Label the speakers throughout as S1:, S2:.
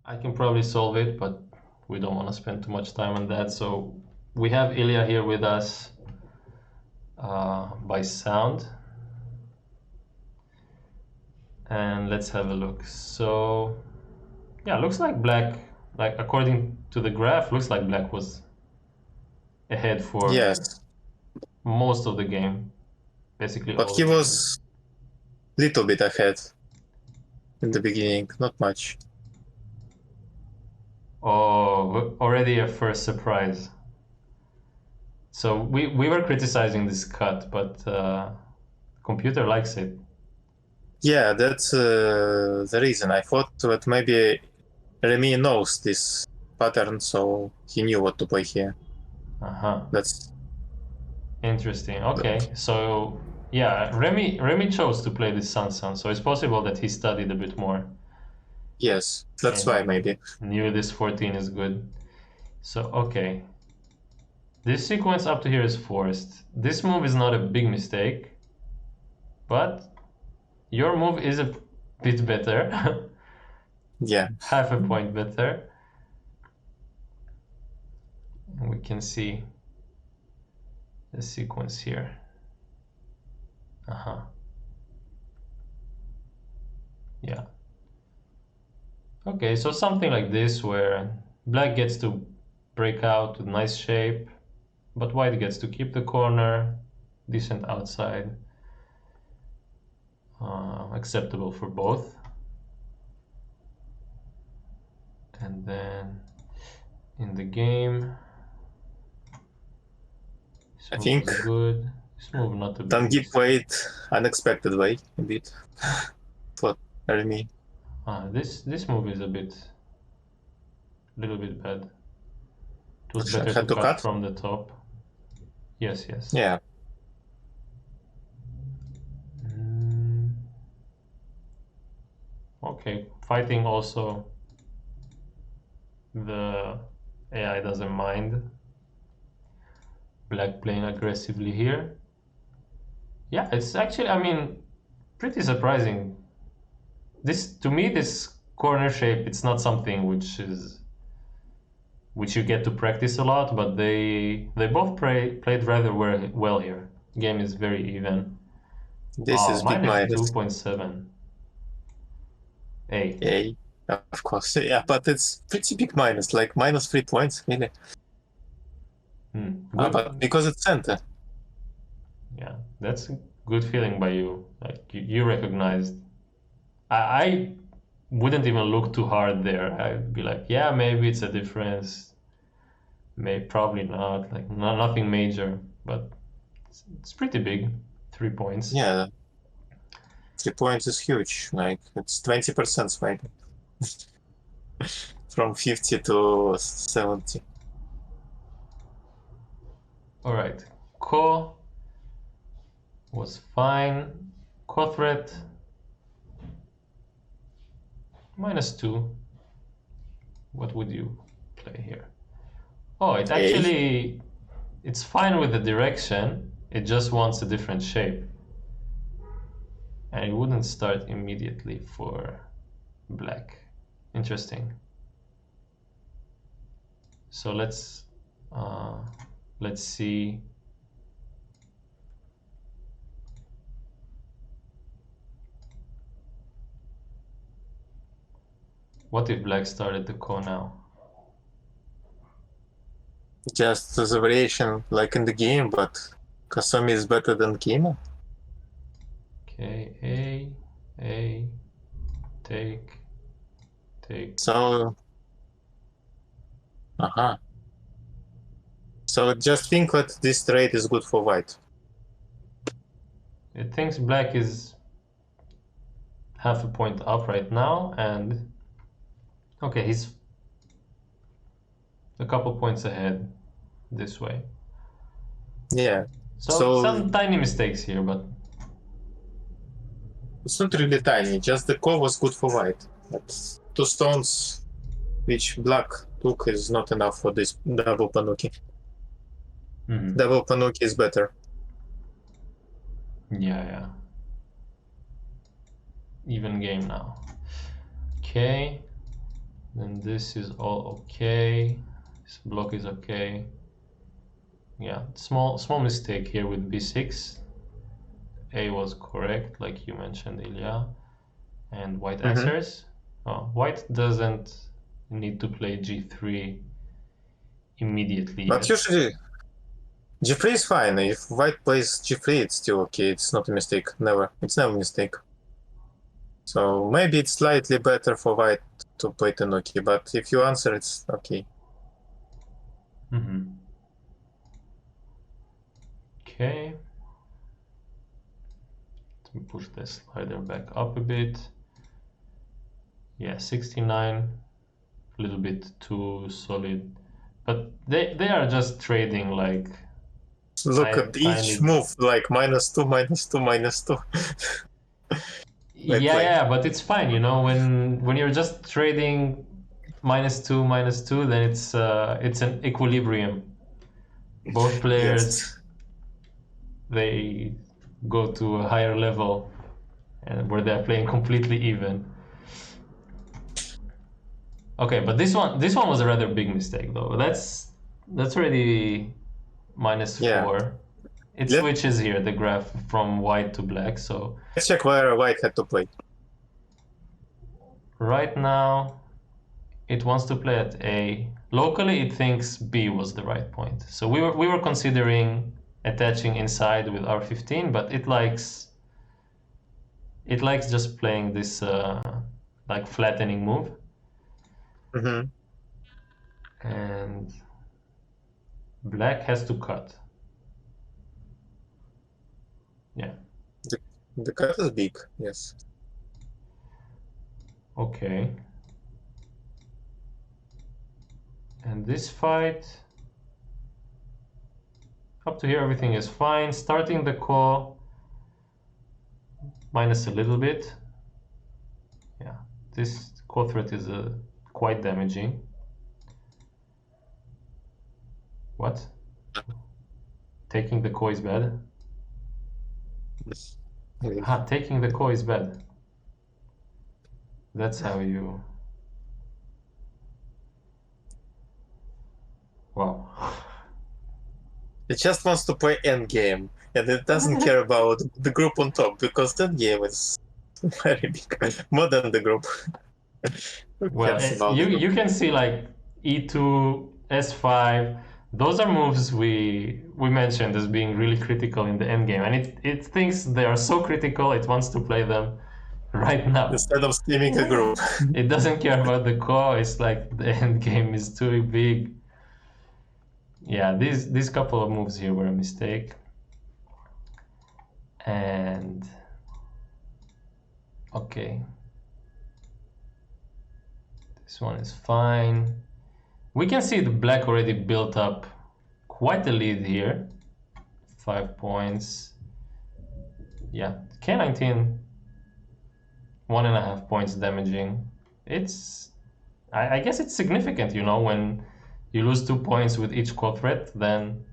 S1: I can probably solve it, but we don't want to spend too much time on that. So we have Ilya here with us by sound. And let's have a look. So yeah, looks like black, like according to the graph, looks like black was ahead for
S2: Yes,
S1: most of the game, basically
S2: but
S1: all
S2: he
S1: of the game.
S2: was little bit ahead in the beginning, not much.
S1: Oh, already a first surprise. So we were criticizing this cut, but computer likes it.
S2: Yeah, that's the reason. I thought that maybe Remi knows this pattern, so he knew what to play here.
S1: Uh-huh.
S2: That's
S1: Interesting. Okay. So yeah, Remi chose to play this Sansan, so it's possible that he studied a bit more
S2: yes, that's
S1: and
S2: why maybe.
S1: knew this 14 is good. So okay. This sequence up to here is forced. This move is not a big mistake, but your move is a bit better.
S2: Yeah,
S1: Half a point better. And we can see the sequence here. Uh-huh. Yeah. Okay, so something like this where black gets to break out with nice shape, but white gets to keep the corner, decent outside, acceptable for both. And then in the game, this
S2: I
S1: move
S2: think
S1: was good. This move not a big
S2: Tanguy
S1: mistake.
S2: played unexpected way a bit for Remi.
S1: This move is a little bit bad. It was better to
S2: Had to
S1: cut
S2: cut?
S1: from the top. Yes, yes.
S2: Yeah,
S1: Okay, fighting also. The AI doesn't mind. Black playing aggressively here. Yeah, it's actually, I mean, pretty surprising. To me, this corner shape, it's not something which you get to practice a lot, but they both played rather well here. Game is very even.
S2: this is big
S1: Minus
S2: minus.
S1: 2.7. A.
S2: Yeah, of course. Yeah, but it's pretty big minus, like minus 3 points, really.
S1: Good.
S2: But because it's center.
S1: Yeah, that's a good feeling by you. Like you recognized. I wouldn't even look too hard there. I'd be like, yeah, maybe it's a difference. Probably not. Like nothing major, but it's pretty big. 3 points.
S2: Yeah, 3 points is huge. Like it's 20% maybe. From 50 to 70.
S1: All right. Ko was fine. Ko threat -2. What would you play here? Oh, it's fine with the direction. It just wants a different shape. And it wouldn't start immediately for black. Interesting. So let's see. What if black started the ko now?
S2: Just as a variation like in the game, but Kasumi is better than Kima.
S1: Okay, A, take.
S2: So, So just think that this trade is good for white.
S1: It thinks black is half a point up right now, and okay, he's a couple points ahead this way.
S2: Yeah.
S1: So some tiny mistakes here, but
S2: it's not really tiny, just the core was good for white. But 2 stones which black took is not enough for this double panuki. Double panuki is better.
S1: Yeah. Even game now. Okay. Then this is all okay. This block is okay. Yeah, small mistake here with b6. A was correct, like you mentioned, Ilya. And white answers. Oh, white doesn't need to play g3 immediately.
S2: But usually g3 is fine. If white plays g3, it's still okay. It's not a mistake. Never. It's never a mistake. So maybe it's slightly better for white to play Tanuki, but if you answer, it's okay.
S1: Okay. Let me push the slider back up a bit. Yeah, 69, a little bit too solid. But they are just trading like...
S2: Look at each move, like -2, -2, -2.
S1: Yeah, but it's fine, you know, when you're just trading -2, -2, then it's an equilibrium. Both players, they go to a higher level, and where they're playing completely even. Okay, but this one was a rather big mistake, though. That's already -4. It switches here, the graph, from white to black, so...
S2: Let's check where white had to play.
S1: Right now, it wants to play at A. Locally, it thinks B was the right point. So we were considering attaching inside with R15, but it likes just playing this like flattening move. And black has to cut. Yeah.
S2: The cut is big, yes.
S1: Okay. And this fight, up to here everything is fine. Starting the call, minus a little bit. Yeah, this call threat is quite damaging. What? Taking the call is bad? Taking the call is bad. That's how you... Wow.
S2: It just wants to play endgame, and it doesn't care about the group on top, because that game is very big, more than the group.
S1: Well, you can see like E2, S5, those are moves we mentioned as being really critical in the endgame, and it thinks they are so critical it wants to play them right now.
S2: Instead of steaming a group.
S1: It doesn't care about the core, it's like the endgame is too big. Yeah, these couple of moves here were a mistake. And okay, this one is fine. We can see the black already built up quite a lead here. 5 points. Yeah, K19, 1.5 points damaging. It's, I guess it's significant, you know, when you lose 2 points with each core threat, then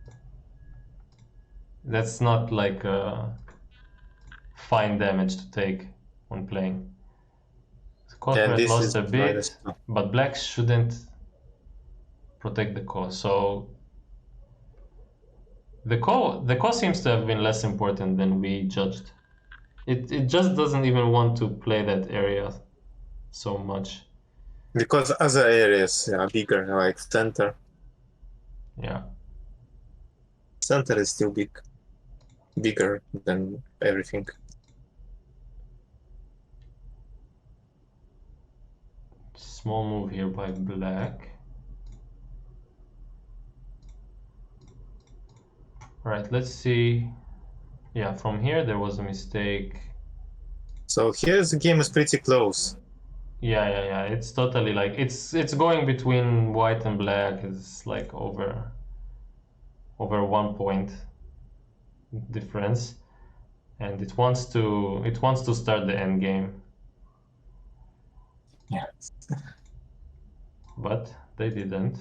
S1: that's not like a fine damage to take when playing. The core threat lost a bit, but black shouldn't protect the core. So the core seems to have been less important than we judged. It just doesn't even want to play that area so much.
S2: Because other areas are bigger, like center.
S1: Yeah.
S2: Center is still bigger than everything.
S1: Small move here by black. All right, let's see. Yeah, from here there was a mistake.
S2: So here the game is pretty close.
S1: Yeah. It's totally like it's going between white and black. It's like over 1 point difference, and it wants to start the end game.
S2: Yeah.
S1: But they didn't.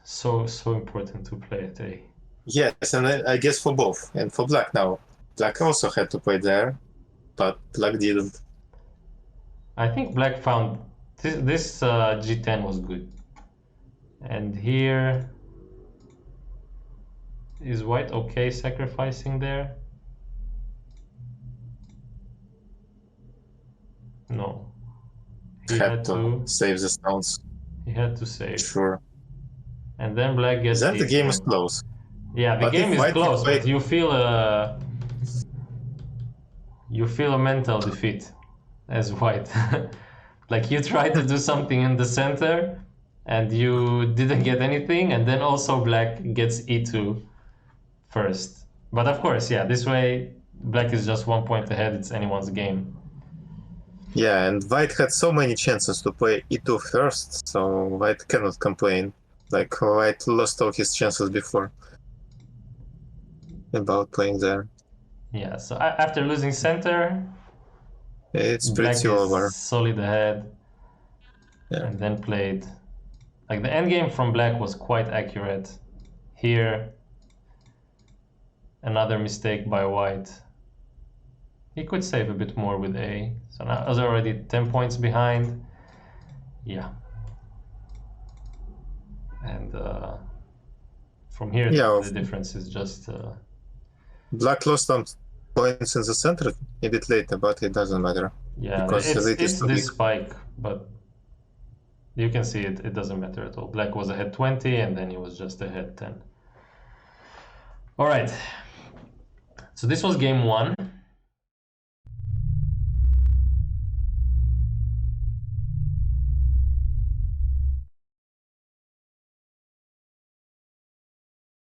S1: So important to play at A.
S2: Yes, and I guess for both, and for black now. Black also had to play there, but black didn't.
S1: I think black found This G10 was good. And here is white okay sacrificing there? No. He had to
S2: save the stones.
S1: He had to save.
S2: Sure.
S1: And then black gets
S2: Then the game is close.
S1: Yeah, the game is close, but you feel a mental defeat as white. Like you try to do something in the center and you didn't get anything, and then also black gets e2 first. But of course, yeah, this way black is just 1 point ahead. It's anyone's game.
S2: Yeah, and white had so many chances to play e2 first, so white cannot complain. Like, white lost all his chances before about playing there.
S1: Yeah, so after losing center,
S2: it's
S1: black
S2: pretty
S1: is
S2: over.
S1: Solid ahead. Yeah. And then played... Like, the endgame from black was quite accurate. Here, another mistake by white. He could save a bit more with A. So now I was already 10 points behind. Yeah. And from here, the difference is just...
S2: Black lost some points in the center a bit later, but it doesn't matter.
S1: Yeah, because it's this spike, but you can see it doesn't matter at all. Black was ahead 20, and then he was just ahead 10. All right. So this was game 1.